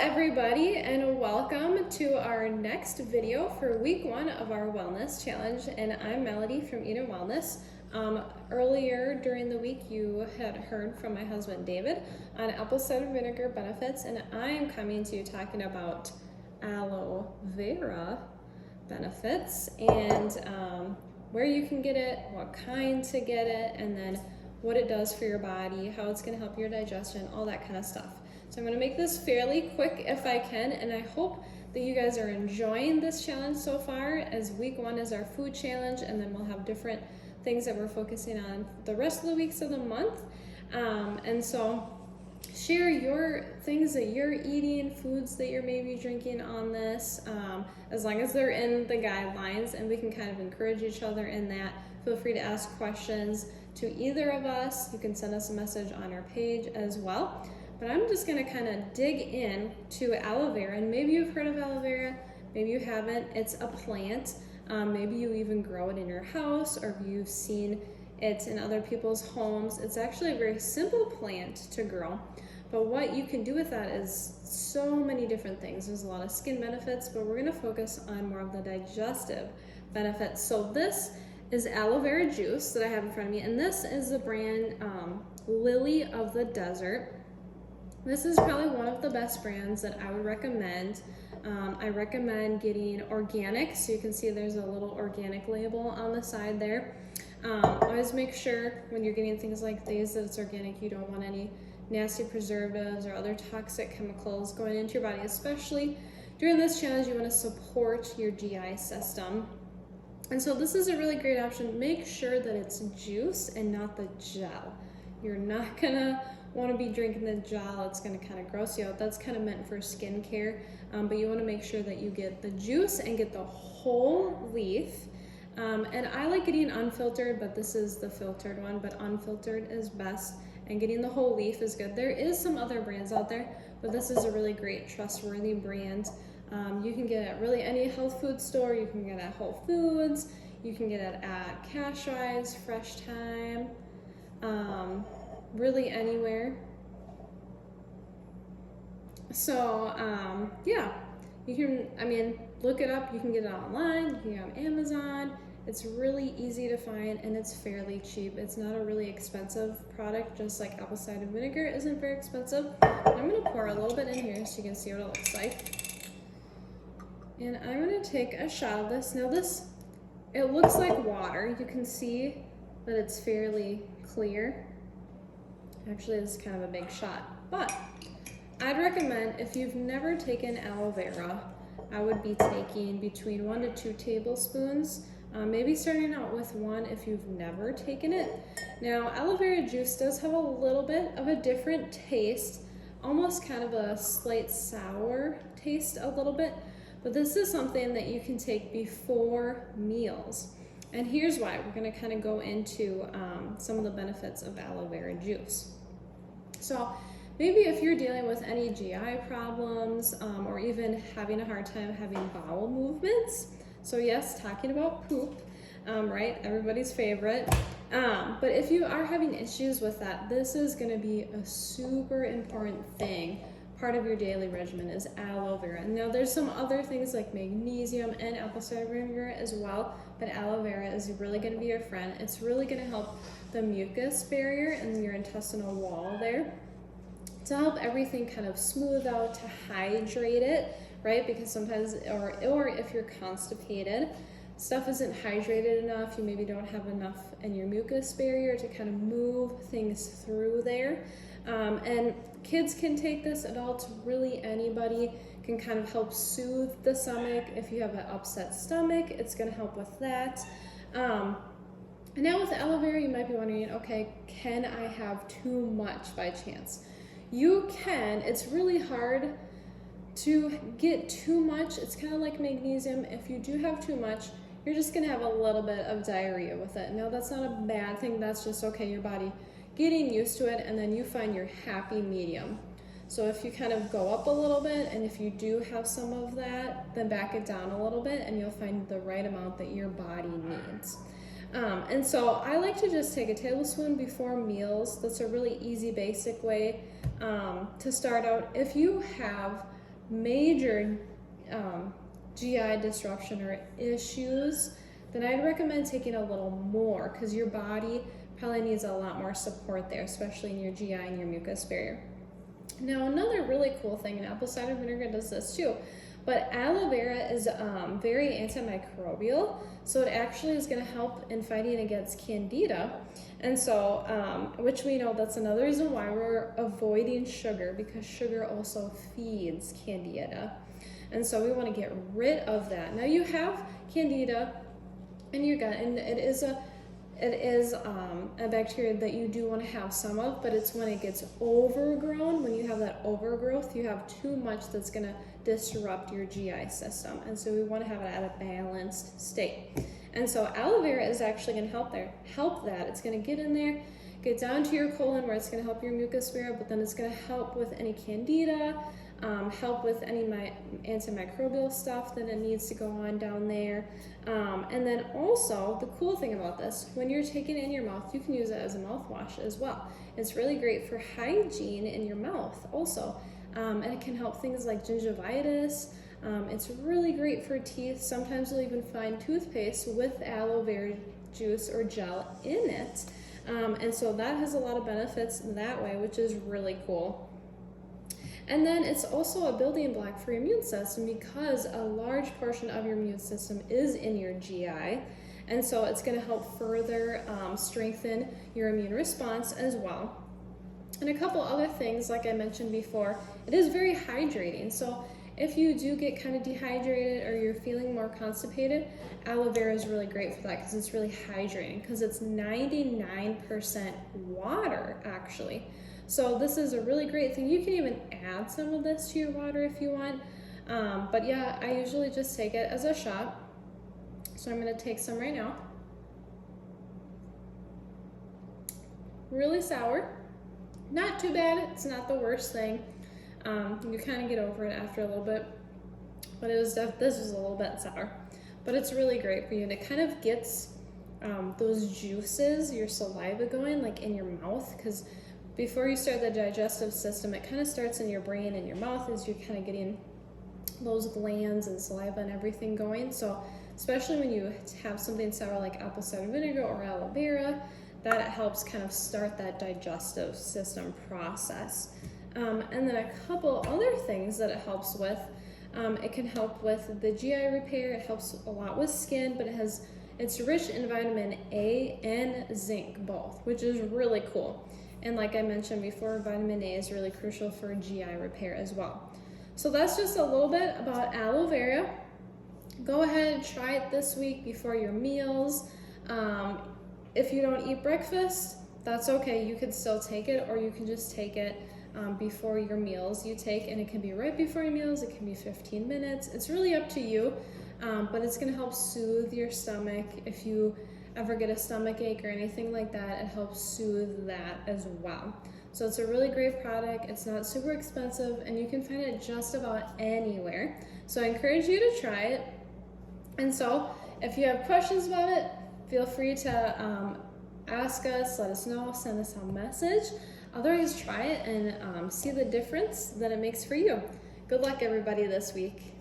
everybody, and welcome to our next video for week 1 of our wellness challenge. And I'm Melody from Eat and Wellness. Earlier during the week you had heard from my husband David on apple cider vinegar benefits, and I am coming to you talking about aloe vera benefits and where you can get it, what kind to get it, and then what it does for your body, how it's going to help your digestion, all that kind of stuff. So I'm going to make this fairly quick if I can, and I hope that you guys are enjoying this challenge so far, as week 1 is our food challenge, and then we'll have different things that we're focusing on the rest of the weeks of the month. And so share your things that you're eating, foods that you're maybe drinking on this, as long as they're in the guidelines, and we can kind of encourage each other in that. Feel free to ask questions to either of us. You can send us a message on our page as well. But I'm just going to kind of dig in to aloe vera, and maybe you've heard of aloe vera, maybe you haven't. It's a plant. Maybe you even grow it in your house, or you've seen it in other people's homes. It's actually a very simple plant to grow, but what you can do with that is so many different things. There's a lot of skin benefits, but we're going to focus on more of the digestive benefits. So this is aloe vera juice that I have in front of me, and this is the brand Lily of the Desert. This is probably one of the best brands that I would recommend. I recommend getting organic, so you can see there's a little organic label on the side there. Always make sure when you're getting things like these that it's organic. You don't want any nasty preservatives or other toxic chemicals going into your body, especially during this challenge. You want to support your GI system. And so this is a really great option. Make sure that it's juice and not the gel. You're not gonna want to be drinking the gel. It's going to kind of gross you out. That's kind of meant for skincare, but you want to make sure that you get the juice and get the whole leaf. And I like getting unfiltered, but this is the filtered one, but unfiltered is best, and getting the whole leaf is good. There is some other brands out there, but this is a really great, trustworthy brand. You can get it at really any health food store. You can get it at Whole Foods. You can get it at Cashwise, Fresh Time, really anywhere. So yeah, you can, look it up. You can get it online, you can get it on Amazon. It's really easy to find, and it's fairly cheap. It's not a really expensive product, just like apple cider vinegar isn't very expensive. I'm going to pour a little bit in here so you can see what it looks like. And I'm going to take a shot of this. Now this, it looks like water. You can see that it's fairly clear. Actually, this is kind of a big shot, but I'd recommend, if you've never taken aloe vera, I would be taking between 1 to 2 tablespoons, maybe starting out with 1 if you've never taken it. Now, aloe vera juice does have a little bit of a different taste, almost kind of a slight sour taste a little bit, but this is something that you can take before meals. And here's why. We're going to kind of go into some of the benefits of aloe vera juice. So maybe if you're dealing with any GI problems, or even having a hard time having bowel movements, so yes, talking about poop, right, everybody's favorite, but if you are having issues with that, this is going to be a super important thing. Part of your daily regimen is aloe vera. Now there's some other things like magnesium and apple cider vinegar as well, but aloe vera is really going to be your friend. It's really going to help the mucus barrier in your intestinal wall there, to help everything kind of smooth out, to hydrate it, right? Because sometimes, or if you're constipated, stuff isn't hydrated enough, you maybe don't have enough in your mucus barrier to kind of move things through there. And kids can take this, adults, really anybody can kind of help soothe the stomach. If you have an upset stomach, it's going to help with that. And now with aloe vera, you might be wondering, okay, can I have too much by chance? You can. It's really hard to get too much. It's kind of like magnesium. If you do have too much, you're just going to have a little bit of diarrhea with it. Now, that's not a bad thing. That's just, okay, your body getting used to it, and then you find your happy medium. So if you kind of go up a little bit, and if you do have some of that, then back it down a little bit, and you'll find the right amount that your body needs. And so I like to just take a tablespoon before meals. That's a really easy, basic way to start out. If you have major GI disruption or issues, then I'd recommend taking a little more, because your body probably needs a lot more support there, especially in your GI and your mucus barrier. Now, another really cool thing, and apple cider vinegar does this too, but aloe vera is very antimicrobial, so it actually is going to help in fighting against candida. And so, which we know that's another reason why we're avoiding sugar, because sugar also feeds candida. And so we want to get rid of that. Now, you have candida in your gut, and it is a bacteria that you do want to have some of, but it's when it gets overgrown. When you have that overgrowth, you have too much that's going to disrupt your GI system, and so we want to have it at a balanced state. And so aloe vera is actually going to help that. It's going to get in there, get down to your colon, where it's going to help your mucus barrier, but then it's going to help with any candida, help with any antimicrobial stuff that it needs to go on down there. And then also, the cool thing about this, when you're taking it in your mouth, you can use it as a mouthwash as well. It's really great for hygiene in your mouth also. And it can help things like gingivitis. It's really great for teeth. Sometimes you'll even find toothpaste with aloe vera juice or gel in it. And so that has a lot of benefits that way, which is really cool. And then it's also a building block for your immune system, because a large portion of your immune system is in your GI. And so it's going to help further strengthen your immune response as well. And a couple other things, like I mentioned before, it is very hydrating. So if you do get kind of dehydrated or you're feeling more constipated, aloe vera is really great for that, because it's really hydrating, because it's 99% water actually. So this is a really great thing. You can even add some of this to your water if you want. But yeah, I usually just take it as a shot. So I'm going to take some right now. Really sour. Not too bad. It's not the worst thing. You kind of get over it after a little bit. But this was a little bit sour. But it's really great for you. And it kind of gets those juices, your saliva going like in your mouth, because before you start the digestive system, it kind of starts in your brain and your mouth as you're kind of getting those glands and saliva and everything going. So especially when you have something sour like apple cider vinegar or aloe vera, that it helps kind of start that digestive system process. And then a couple other things that it helps with, it can help with the GI repair. It helps a lot with skin, but it's rich in vitamin A and zinc both, which is really cool. And like I mentioned before, vitamin A is really crucial for GI repair as well. So that's just a little bit about aloe vera. Go ahead and try it this week before your meals. If you don't eat breakfast, that's okay. You can still take it, or you can just take it before your meals. And it can be right before your meals. It can be 15 minutes. It's really up to you, but it's going to help soothe your stomach. If you ever get a stomach ache or anything like that, it helps soothe that as well. So it's a really great product. It's not super expensive, and you can find it just about anywhere. So I encourage you to try it. And so if you have questions about it, feel free to ask us, let us know, send us a message. Otherwise, try it and see the difference that it makes for you. Good luck, everybody, this week.